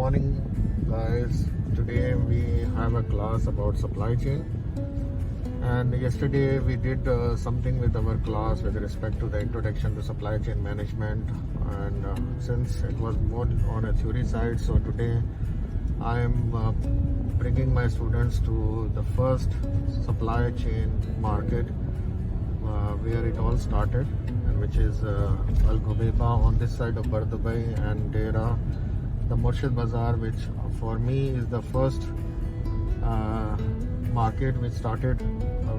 Morning, guys. Today we have a class about supply chain, and yesterday we did something with our class with respect to the introduction to supply chain management, and since it was more on a theory side, so today I am bringing my students to the first supply chain market where it all started, and which is Al Ghubeba on this side of Bardubai, and Dera, the Murshid Bazaar, which for me is the first market which started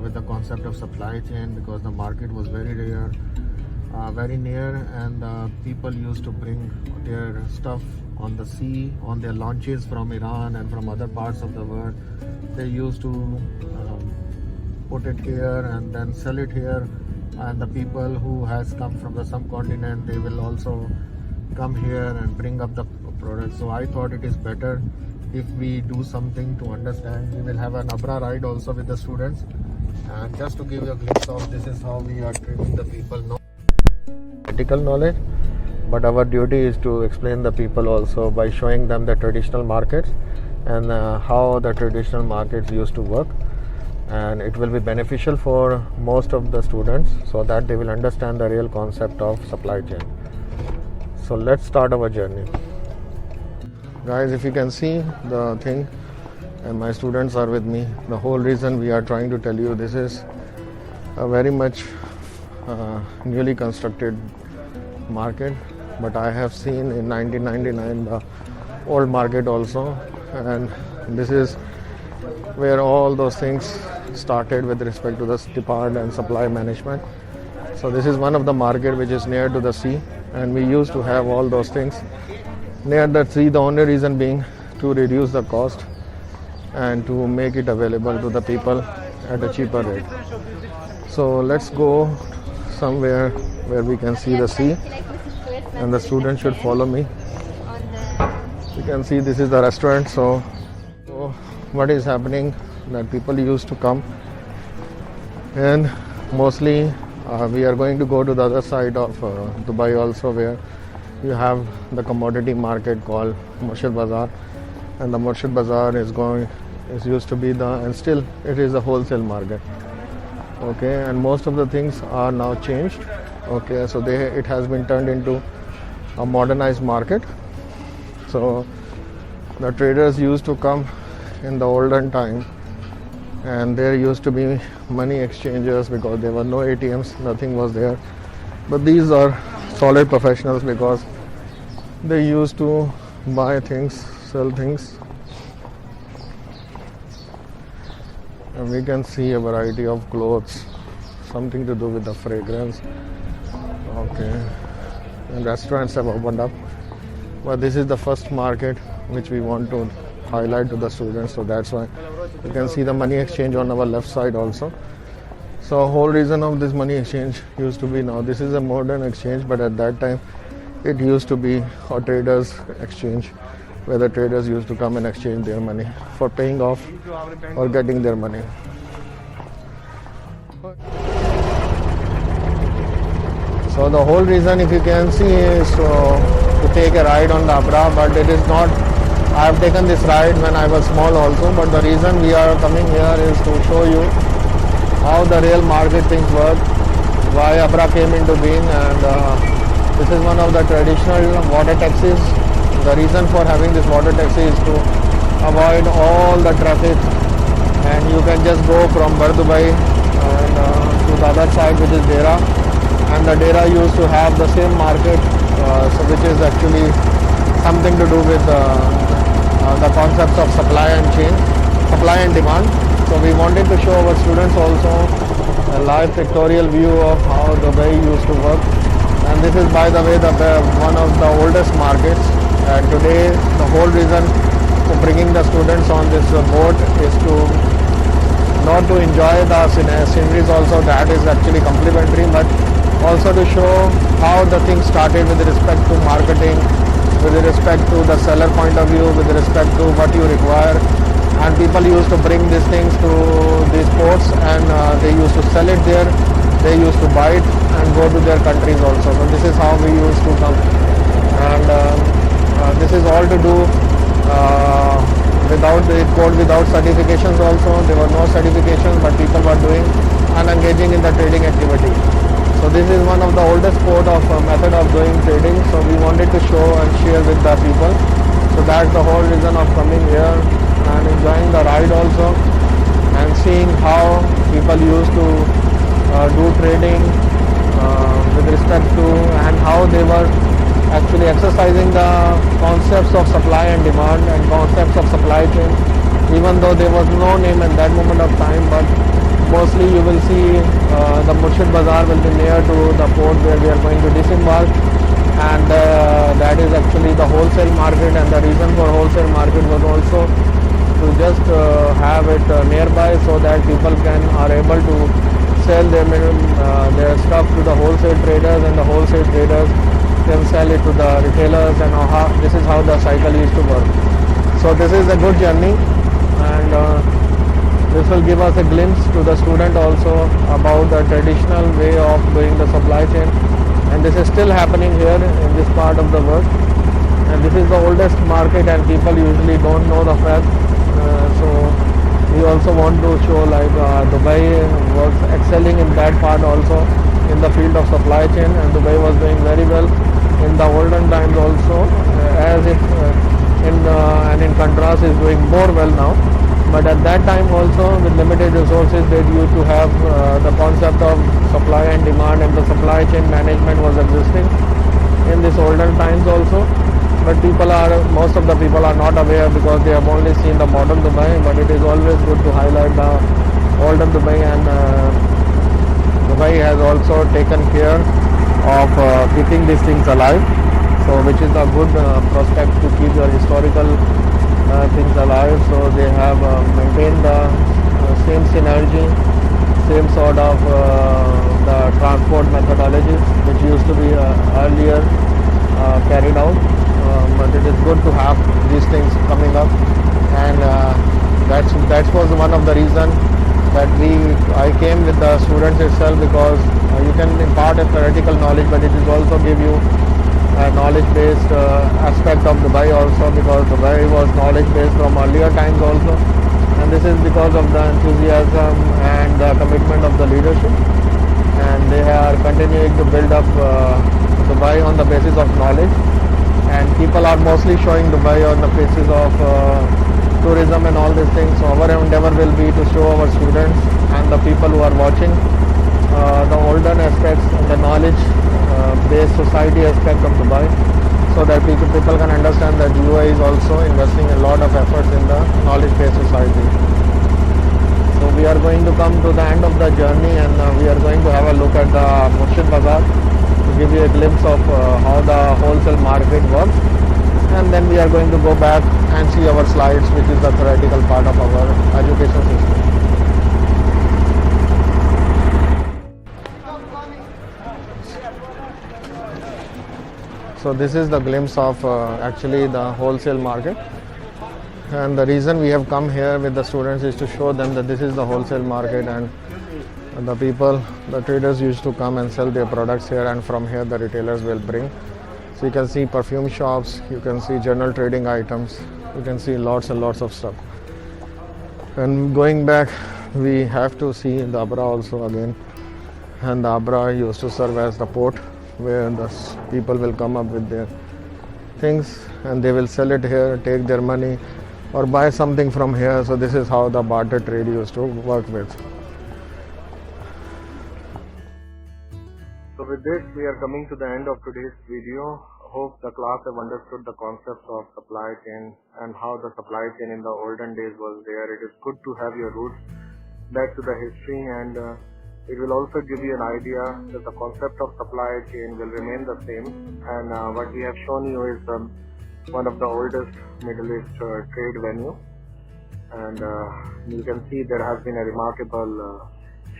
with the concept of supply chain, because the market was very rare, very near, and people used to bring their stuff on the sea on their launches from Iran and from other parts of the world. They used to put it here and then sell it here, and the people who has come from the subcontinent, they will also come here and bring up the product. So I thought it is better if we do something to understand. We will have an Abra ride also with the students, and just to give you a glimpse of this is how we are training the people. No practical knowledge, but our duty is to explain the people also by showing them the traditional markets and how the traditional markets used to work, and it will be beneficial for most of the students so that they will understand the real concept of supply chain. So let's start our journey. Guys, if you can see the thing, and my students are with me, the whole reason we are trying to tell you, this is a very much newly constructed market, but I have seen in 1999 the old market also, and this is where all those things started with respect to the demand and supply management. So this is one of the market which is near to the sea, and we used to have all those things near the sea, the only reason being to reduce the cost and to make it available to the people at a cheaper rate. So let's go somewhere where we can see the sea, and the students should follow me. You can see this is the restaurant. So what is happening, that people used to come, and mostly we are going to go to the other side of Dubai also, where you have the commodity market called Murshid Bazaar, and the Murshid Bazaar is used to be and still it is a wholesale market. Okay, and most of the things are now changed. Okay, so it has been turned into a modernized market. So the traders used to come in the olden time, and there used to be money exchangers because there were no ATMs, nothing was there. But these are solid professionals because they used to buy things, sell things, and we can see a variety of clothes, something to do with the fragrance. Okay, and restaurants have opened up, but this is the first market which we want to highlight to the students. So that's why you can see the money exchange on our left side also. So whole reason of this money exchange used to be, now this is a modern exchange, but at that time it used to be a traders exchange, where the traders used to come and exchange their money for paying off or getting their money. So the whole reason, if you can see, is to take a ride on the Abra, but it is not. I have taken this ride when I was small also, but the reason we are coming here is to show you how the real market things work, why Abra came into being, and this is one of the traditional water taxis. The reason for having this water taxi is to avoid all the traffic, and you can just go from Bardubai and to the other side, which is Dera, and the Dera used to have the same market, so which is actually something to do with the concepts of supply and demand. So we wanted to show our students also a live pictorial view of how Dubai used to work, and this is, by the way, one of the oldest markets. And today the whole reason for bringing the students on this boat is to not to enjoy the sceneries also, that is actually complimentary, but also to show how the thing started with respect to marketing, with respect to the seller point of view, with respect to what you require. And people used to bring these things to these ports, and they used to sell it there, they used to buy it and go to their countries also. So this is how we used to come, and this is all to do without the code, without certifications also. There were no certifications, but people were doing and engaging in the trading activity. So this is one of the oldest method of doing trading. So we wanted to show and share with the people. So that's the whole reason of coming here and enjoying the ride also, and seeing how people used to do trading with respect to, and how they were actually exercising the concepts of supply and demand and concepts of supply chain, even though there was no name at that moment of time. But mostly you will see the Murshid Bazaar will be near to the port where we are going to disembark, and that is actually the wholesale market. And the reason for wholesale market was also to just have it nearby, so that people are able to sell their stuff to the wholesale traders, and the wholesale traders can sell it to the retailers, and this is how the cycle used to work. So this is a good journey, and this will give us a glimpse to the student also about the traditional way of doing the supply chain, and this is still happening here in this part of the world. And this is the oldest market, and people usually don't know the fact. So we also want to show like Dubai was excelling in that part also, in the field of supply chain, and Dubai was doing very well in the olden times also, as it and in contrast is doing more well now. But at that time also, with limited resources, they used to have the concept of supply and demand, and the supply chain management was existing in this olden times also. But most of the people are not aware, because they have only seen the modern Dubai. But it is always good to highlight the olden Dubai, and Dubai has also taken care of keeping these things alive. So which is a good prospect to keep your historical things alive. So they have maintained the same synergy, same sort of the transport methodologies which used to be earlier carried out. But it is good to have these things coming up, and that was one of the reasons that I came with the students itself, because you can impart a theoretical knowledge, but it is also give you a knowledge-based aspect of Dubai also, because Dubai was knowledge-based from earlier times also, and this is because of the enthusiasm and the commitment of the leadership, and they are continuing to build up Dubai on the basis of knowledge. And people are mostly showing Dubai on the basis of tourism and all these things. So our endeavor will be to show our students and the people who are watching the olden aspects and the knowledge-based society aspect of Dubai, so that people can understand that UAE is also investing a lot of efforts in the knowledge-based society. So we are going to come to the end of the journey, and we are going to have a look at the Murshid Bazaar, to give you a glimpse of how the wholesale market works, and then we are going to go back and see our slides, which is the theoretical part of our education system. So this is the glimpse of actually the wholesale market, and the reason we have come here with the students is to show them that this is the wholesale market, and the traders used to come and sell their products here, and from here the retailers will bring. So you can see perfume shops, you can see general trading items, you can see lots and lots of stuff. And going back, we have to see the Abra also again, and the Abra used to serve as the port, where the people will come up with their things and they will sell it here, take their money or buy something from here. So this is how the barter trade used to work with. So with this, we are coming to the end of today's video. Hope the class have understood the concepts of supply chain and how the supply chain in the olden days was there. It is good to have your roots back to the history, and it will also give you an idea that the concept of supply chain will remain the same. And what we have shown you is one of the oldest Middle East trade venue, and you can see there has been a remarkable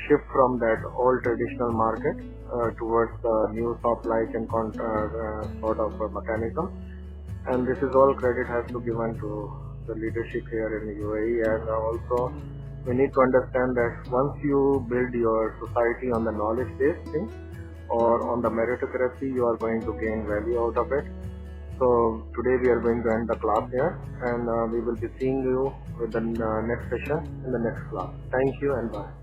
shift from that old traditional market towards the new supply chain sort of mechanism. And this is all credit has to be given to the leadership here in the UAE. And also we need to understand that once you build your society on the knowledge based thing or on the meritocracy, you are going to gain value out of it. So today we are going to end the class here, and we will be seeing you with the next session in the next class. Thank you and bye.